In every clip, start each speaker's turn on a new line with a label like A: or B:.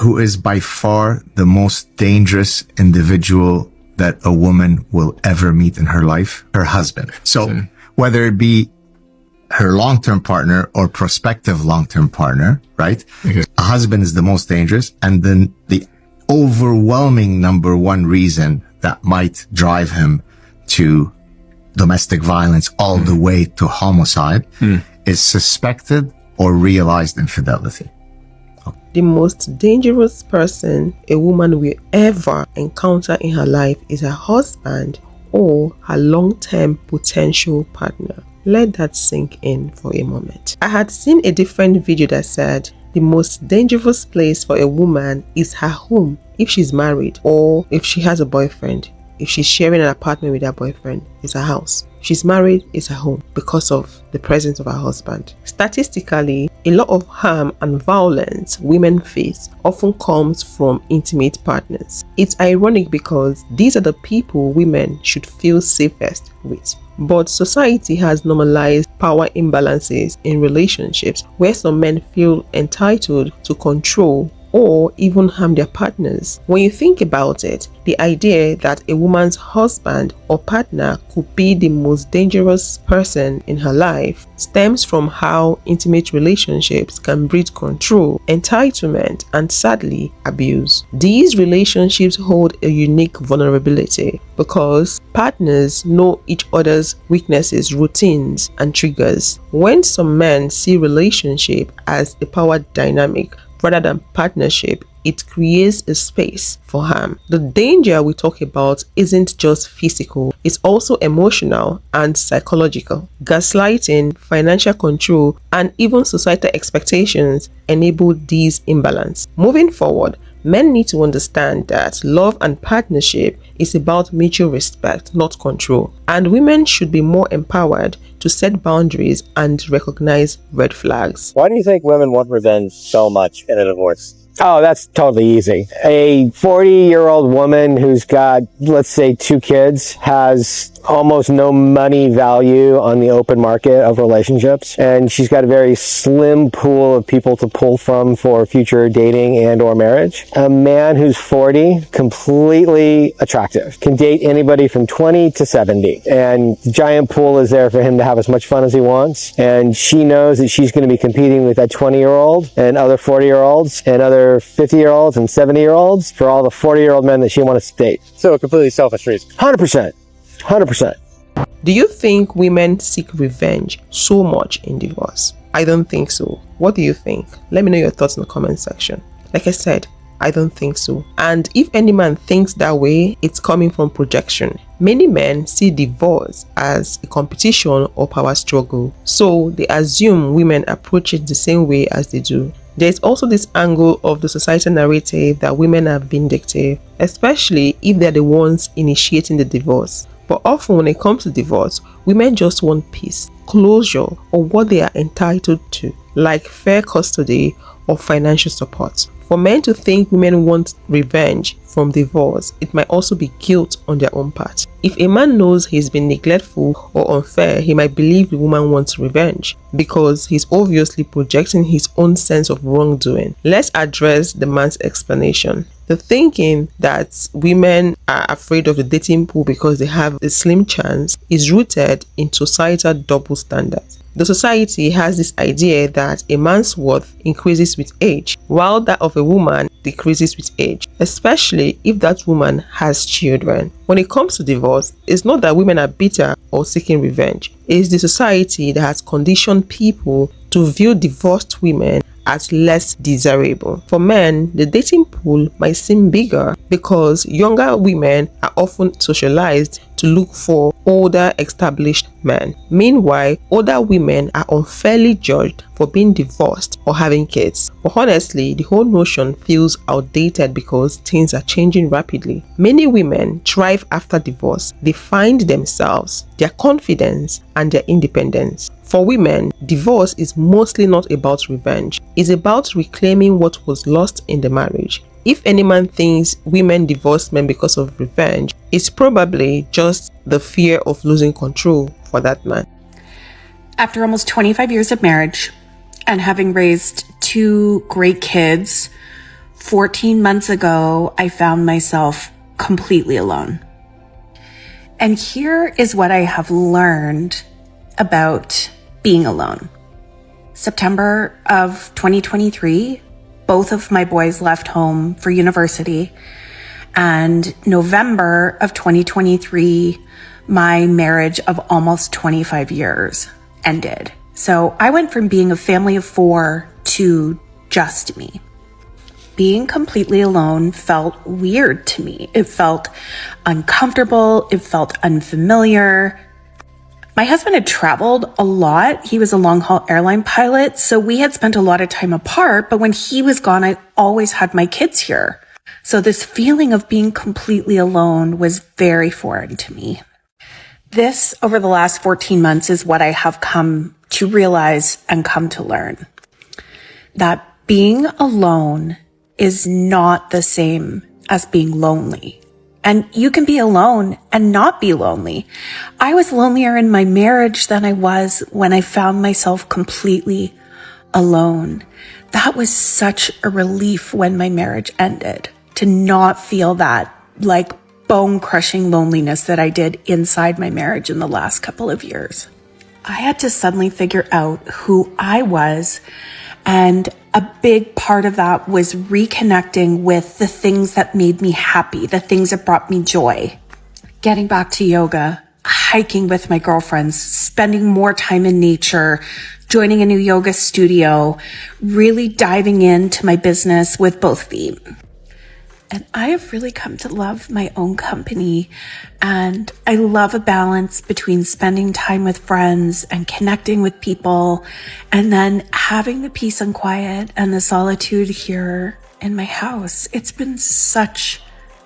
A: who is by far the most dangerous individual that a woman will ever meet in her life? Her husband. So whether it be her long-term partner or prospective long-term partner, right? Okay. A husband is the most dangerous. And then the overwhelming number one reason that might drive him to domestic violence all the way to homicide is suspected or realized infidelity.
B: The most dangerous person a woman will ever encounter in her life is her husband or her long-term potential partner. Let that sink in for a moment. I had seen a different video that said the most dangerous place for a woman is her home if she's married or if she has a boyfriend. If she's sharing an apartment with her boyfriend, it's her house. If she's married, it's her home because of the presence of her husband. Statistically, a lot of harm and violence women face often comes from intimate partners. It's ironic because these are the people women should feel safest with. But society has normalized power imbalances in relationships where some men feel entitled to control or even harm their partners. When you think about it, the idea that a woman's husband or partner could be the most dangerous person in her life stems from how intimate relationships can breed control, entitlement, and sadly, abuse. These relationships hold a unique vulnerability because partners know each other's weaknesses, routines, and triggers. When some men see relationship as a power dynamic rather than partnership, it creates a space for harm. The danger we talk about isn't just physical, it's also emotional and psychological. Gaslighting, financial control, and even societal expectations enable these imbalance. Moving forward, men need to understand that love and partnership is about mutual respect, not control. And women should be more empowered to set boundaries and recognize red flags.
C: Why do you think women want revenge so much in a divorce? Oh, that's totally easy. A 40-year-old woman who's got, let's say, 2 kids has almost no money value on the open market of relationships, and she's got a very slim pool of people to pull from for future dating and or marriage. A man who's 40, completely attractive, can date anybody from 20 to 70, and the giant pool is there for him to have as much fun as he wants, and she knows that she's going to be competing with that 20-year-old and other 40-year-olds and other 50-year-olds and 70-year-olds for all the 40-year-old men that she wants to date. So a completely selfish reason. 100%. 100%.
B: Do you think women seek revenge so much in divorce? I don't think so. What do you think? Let me know your thoughts in the comment section. Like I said, I don't think so. And if any man thinks that way, it's coming from projection. Many men see divorce as a competition or power struggle, so they assume women approach it the same way as they do. There's also this angle of the societal narrative that women are vindictive, especially if they're the ones initiating the divorce. But often when it comes to divorce, women just want peace, closure, or what they are entitled to, like fair custody or financial support. For men to think women want revenge from divorce, it might also be guilt on their own part. If a man knows he's been neglectful or unfair, he might believe the woman wants revenge because he's obviously projecting his own sense of wrongdoing. Let's address the man's explanation. The thinking that women are afraid of the dating pool because they have a slim chance is rooted in societal double standards. The society has this idea that a man's worth increases with age, while that of a woman decreases with age, especially if that woman has children. When it comes to divorce, it's not that women are bitter or seeking revenge. It's the society that has conditioned people to view divorced women as less desirable. For men, the dating pool might seem bigger because younger women are often socialized to look for older established men. Meanwhile, older women are unfairly judged for being divorced or having kids. But honestly, the whole notion feels outdated because things are changing rapidly. Many women thrive after divorce. They find themselves, their confidence, and their independence. For women, divorce is mostly not about revenge. It's about reclaiming what was lost in the marriage. If any man thinks women divorce men because of revenge, it's probably just the fear of losing control for that man.
D: After almost 25 years of marriage and having raised 2 great kids 14 months ago, I found myself completely alone. And here is what I have learned about being alone. September of 2023, both of my boys left home for university. And November of 2023, my marriage of almost 25 years ended. So I went from being a family of 4 to just me. Being completely alone felt weird to me. It felt uncomfortable. It felt unfamiliar. My husband had traveled a lot. He was a long-haul airline pilot, so we had spent a lot of time apart, but when he was gone, I always had my kids here. So this feeling of being completely alone was very foreign to me. This, over the last 14 months, is what I have come to realize and come to learn. That being alone is not the same as being lonely. And you can be alone and not be lonely. I was lonelier in my marriage than I was when I found myself completely alone. That was such a relief when my marriage ended, to not feel that like bone-crushing loneliness that I did inside my marriage in the last couple of years. I had to suddenly figure out who I was, and a big part of that was reconnecting with the things that made me happy, the things that brought me joy. Getting back to yoga, hiking with my girlfriends, spending more time in nature, joining a new yoga studio, really diving into my business with both feet. And I have really come to love my own company, and I love a balance between spending time with friends and connecting with people, and then having the peace and quiet and the solitude here in my house. It's been such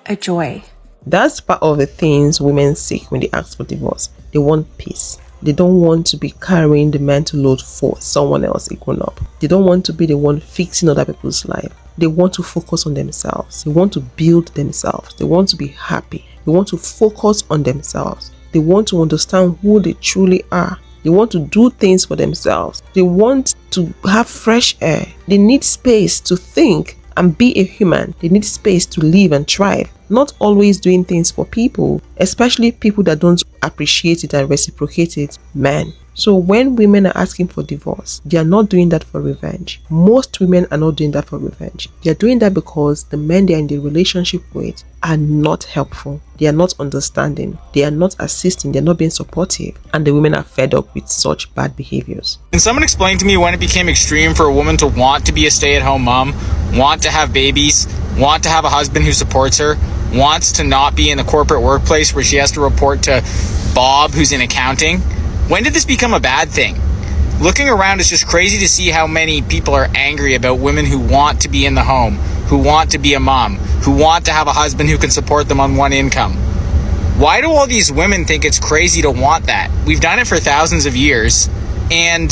D: a joy.
B: That's part of the things women seek when they ask for divorce. They want peace. They don't want to be carrying the mental load for someone else equal up. They don't want to be the one fixing other people's life. They want to focus on themselves. They want to build themselves. They want to be happy. They want to focus on themselves. They want to understand who they truly are. They want to do things for themselves. They want to have fresh air. They need space to think and be a human. They need space to live and thrive. Not always doing things for people, especially people that don't appreciate it and reciprocate it, men. So when women are asking for divorce, they are not doing that for revenge. Most women are not doing that for revenge. They are doing that because the men they are in the relationship with are not helpful. They are not understanding. They are not assisting. They are not being supportive. And the women are fed up with such bad behaviors.
E: Can someone explain to me when it became extreme for a woman to want to be a stay-at-home mom, want to have babies, want to have a husband who supports her, wants to not be in the corporate workplace where she has to report to Bob, who's in accounting? When did this become a bad thing? Looking around, it's just crazy to see how many people are angry about women who want to be in the home, who want to be a mom, who want to have a husband who can support them on one income. Why do all these women think it's crazy to want that? We've done it for thousands of years, and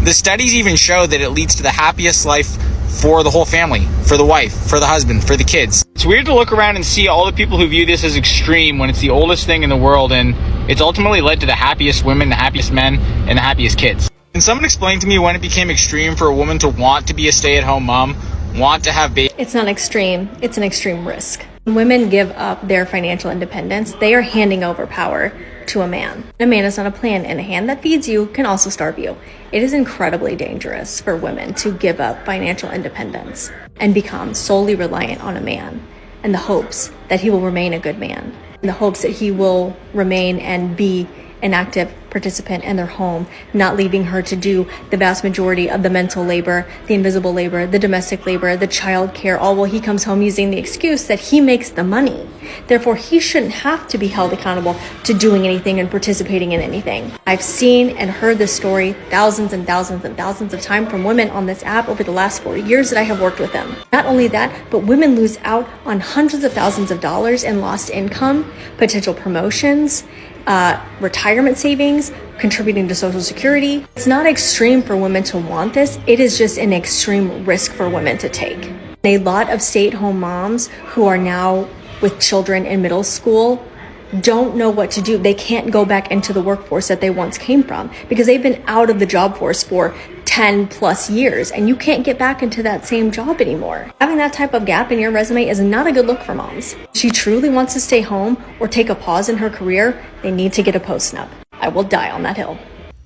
E: the studies even show that it leads to the happiest life for the whole family, for the wife, for the husband, for the kids. It's weird to look around and see all the people who view this as extreme when it's the oldest thing in the world, and it's ultimately led to the happiest women, the happiest men, and the happiest kids. Can someone explain to me when it became extreme for a woman to want to be a stay-at-home mom, want to have babies?
F: It's not extreme, it's an extreme risk. When women give up their financial independence, they are handing over power to a man. A man is not a plan, and a hand that feeds you can also starve you. It is incredibly dangerous for women to give up financial independence and become solely reliant on a man in the hopes that he will remain a good man, in the hopes that he will remain and be an active participant in their home, not leaving her to do the vast majority of the mental labor, the invisible labor, the domestic labor, the child care, all while he comes home using the excuse that he makes the money. Therefore, he shouldn't have to be held accountable to doing anything and participating in anything. I've seen and heard this story thousands and thousands and thousands of times from women on this app over the last 4 years that I have worked with them. Not only that, but women lose out on hundreds of thousands of dollars in lost income, potential promotions, retirement savings, contributing to Social Security. It's not extreme for women to want this. It is just an extreme risk for women to take. A lot of stay-at-home moms who are now with children in middle school don't know what to do. They can't go back into the workforce that they once came from because they've been out of the job force for 10 plus years and you can't get back into that same job anymore. Having that type of gap in your resume is not a good look for moms. If she truly wants to stay home or take a pause in her career, they need to get a post-nup. I will die on that hill.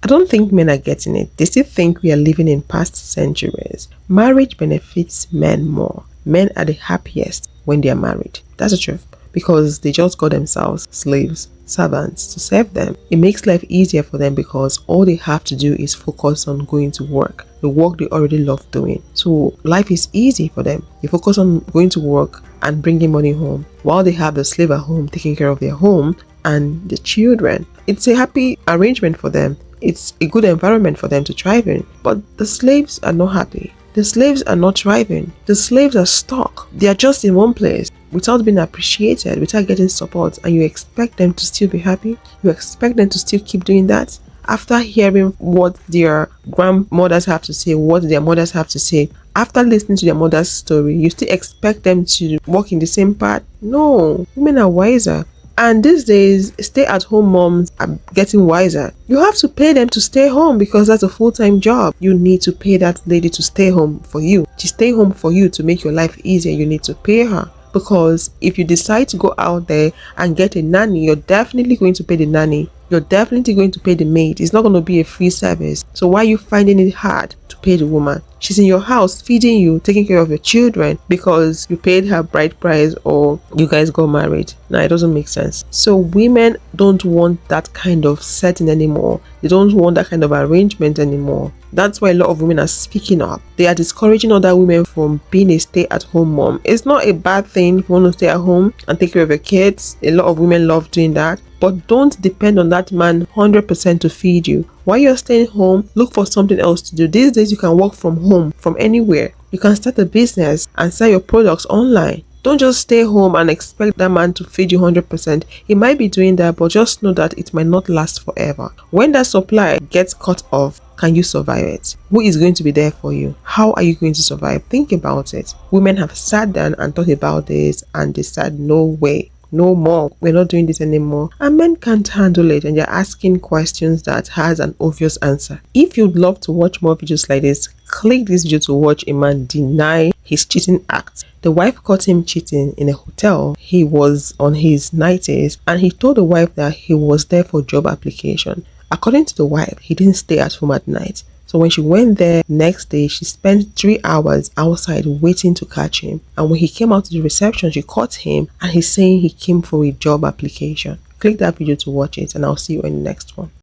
B: I don't think men are getting it. They still think we are living in past centuries. Marriage benefits men more. Men are the happiest when they are married. That's the truth. Because they just call themselves slaves, servants to serve them. It makes life easier for them because all they have to do is focus on going to work, the work they already love doing. So life is easy for them. They focus on going to work and bringing money home while they have the slave at home taking care of their home and the children. It's a happy arrangement for them. It's a good environment for them to thrive in. But the slaves are not happy. The slaves are not thriving. The slaves are stuck. They are just in one place without being appreciated, without getting support, and you expect them to still be happy? You expect them to still keep doing that? After hearing what their grandmothers have to say, what their mothers have to say, after listening to their mother's story, you still expect them to walk in the same path? No, women are wiser. And these days, stay-at-home moms are getting wiser. You have to pay them to stay home because that's a full-time job. You need to pay that lady to stay home for you. To stay home for you to make your life easier, you need to pay her. Because if you decide to go out there and get a nanny, you're definitely going to pay the nanny. You're definitely going to pay the maid. It's not going to be a free service. So why are you finding it hard to pay the woman? She's in your house feeding you, taking care of your children because you paid her bride price or you guys got married. Now it doesn't make sense. So women don't want that kind of setting anymore. They don't want that kind of arrangement anymore. That's why a lot of women are speaking up. They are discouraging other women from being a stay-at-home mom. It's not a bad thing if you want to stay at home and take care of your kids. A lot of women love doing that. But don't depend on that man 100% to feed you. While you're staying home, look for something else to do. These days you can work from home, from anywhere. You can start a business and sell your products online. Don't just stay home and expect that man to feed you 100%. He might be doing that, but just know that it might not last forever. When that supply gets cut off, can you survive it? Who is going to be there for you? How are you going to survive? Think about it. Women have sat down and thought about this and they said, no way. No more. We're not doing this anymore. And men can't handle it and you're asking questions that has an obvious answer. If you'd love to watch more videos like this, click this video to watch a man deny his cheating act. The wife caught him cheating in a hotel. He was on his 90s and he told the wife that he was there for job application. According to the wife, he didn't stay at home at night. So when she went there next day, she spent 3 hours outside waiting to catch him. And when he came out to the reception, she caught him and he's saying he came for a job application. Click that video to watch it and I'll see you in the next one.